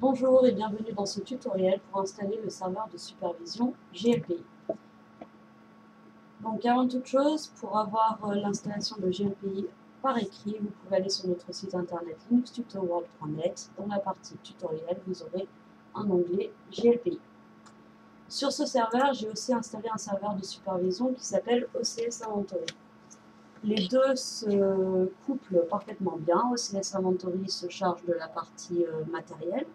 Bonjour et bienvenue dans ce tutoriel pour installer le serveur de supervision GLPI. Donc avant toute chose, pour avoir l'installation de GLPI par écrit, vous pouvez aller sur notre site internet linuxtutoworld.net. Dans la partie tutoriel, vous aurez un onglet GLPI. Sur ce serveur, j'ai aussi installé un serveur de supervision qui s'appelle OCS Inventory. Les deux se couplent parfaitement bien. OCS Inventory se charge de la partie matérielle,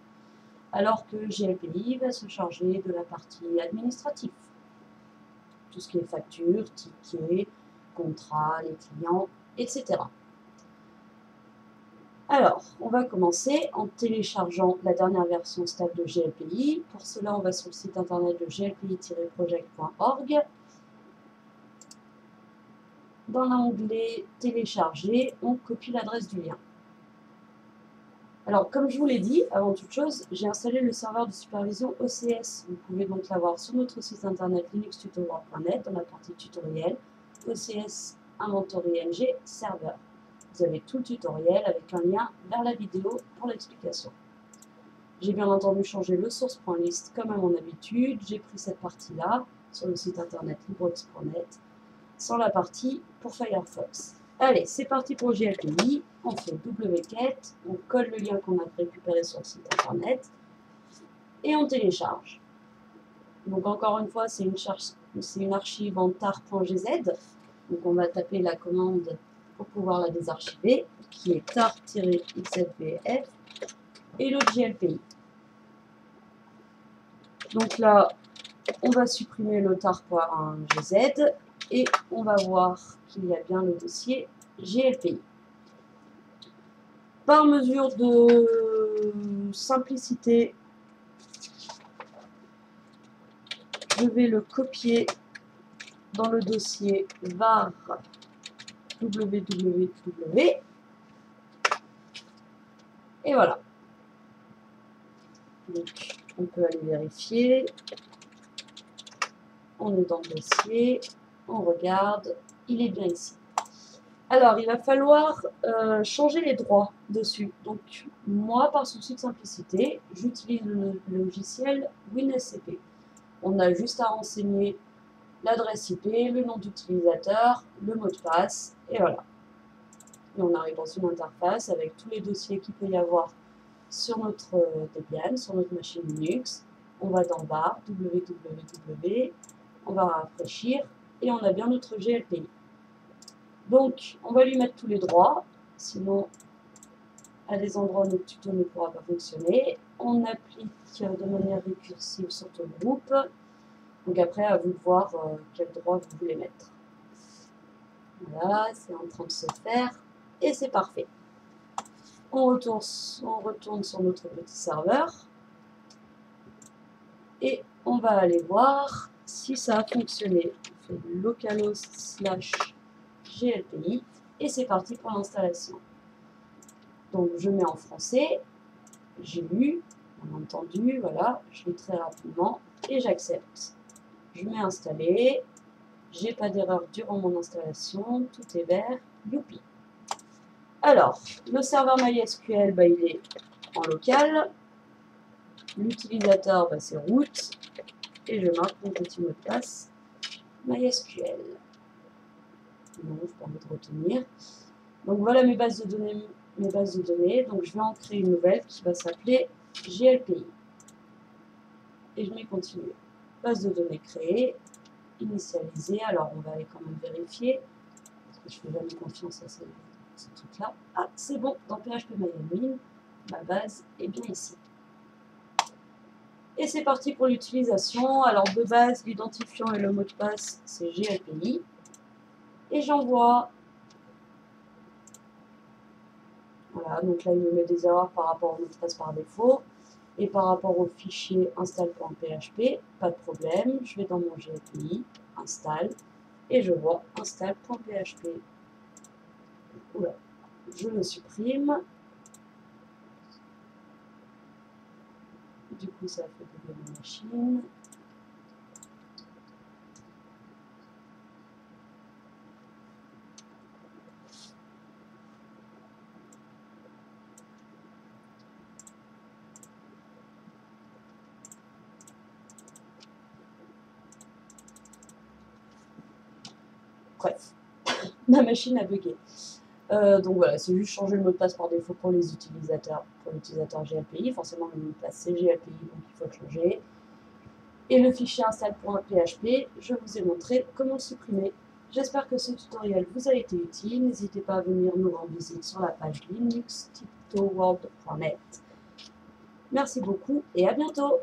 alors que GLPI va se charger de la partie administrative. Tout ce qui est facture, tickets, contrats, les clients, etc. Alors, on va commencer en téléchargeant la dernière version stable de GLPI. Pour cela, on va sur le site internet de glpi-project.org. Dans l'onglet télécharger, on copie l'adresse du lien. Alors, comme je vous l'ai dit, avant toute chose, j'ai installé le serveur de supervision OCS. Vous pouvez donc l'avoir sur notre site internet linuxtutoworld.net dans la partie tutoriel, OCS Inventory NG Server. Vous avez tout le tutoriel avec un lien vers la vidéo pour l'explication. J'ai bien entendu changé le source.list comme à mon habitude. J'ai pris cette partie-là sur le site internet librex.net sans la partie pour Firefox. Allez, c'est parti pour GLPI. On fait wget, on colle le lien qu'on a récupéré sur le site internet et on télécharge. Donc encore une fois, c'est une archive en tar.gz. Donc on va taper la commande pour pouvoir la désarchiver, qui est tar-xzbf et l'autre GLPI. Donc là, on va supprimer le tar.gz et on va voir qu'il y a bien le dossier GLPI. Par mesure de simplicité, je vais le copier dans le dossier var www et voilà. Donc, on peut aller vérifier. On est dans le dossier, on regarde, il est bien ici. Alors, il va falloir changer les droits dessus. Donc, moi, par souci de simplicité, j'utilise le logiciel WinSCP. On a juste à renseigner l'adresse IP, le nom d'utilisateur, le mot de passe, et voilà. Et on arrive dans une interface avec tous les dossiers qu'il peut y avoir sur notre Debian, sur notre machine Linux. On va d'en bas, www, on va rafraîchir, et on a bien notre GLPI. Donc, on va lui mettre tous les droits, sinon, à des endroits où notre tuto ne pourra pas fonctionner. On applique de manière récursive sur tout le groupe. Donc après, à vous de voir quel droit vous voulez mettre. Voilà, c'est en train de se faire, et c'est parfait. On retourne sur notre petit serveur, et on va aller voir si ça a fonctionné. On fait localhost/glpi, et c'est parti pour l'installation. Donc je mets en français, j'ai lu, bien entendu, voilà, je lis très rapidement et j'accepte. Je mets installer, j'ai pas d'erreur durant mon installation, tout est vert, youpi. Alors, le serveur MySQL, il est en local, l'utilisateur, c'est root, et je marque mon petit mot de passe MySQL. Non, je n'ai pas envie de retenir. Donc voilà mes bases de données, donc je vais en créer une nouvelle qui va s'appeler GLPI. Et je mets continuer. Base de données créée, initialisée, alors on va aller quand même vérifier, parce que je fais jamais confiance à ces trucs-là. Ah, c'est bon, dans phpMyAdmin, ma base est bien ici. Et c'est parti pour l'utilisation. Alors de base, l'identifiant et le mot de passe, c'est GLPI. Et j'envoie. Voilà, donc là, il me met des erreurs par rapport au mot de passe par défaut. Et par rapport au fichier install.php, pas de problème. Je vais dans mon GLPI, install, et je vois install.php. Oula, je le supprime. Du coup, ça a fait bugger ma machine. Bref, ma machine a bugué. Donc voilà, c'est juste changer le mot de passe par défaut pour les utilisateurs, pour l'utilisateur GLPI. Forcément, le mot de passe c'est GLPI, donc il faut le changer. Et le fichier install.php, je vous ai montré comment le supprimer. J'espère que ce tutoriel vous a été utile. N'hésitez pas à venir nous rendre visite sur la page linuxtiptoworld.net. Merci beaucoup et à bientôt!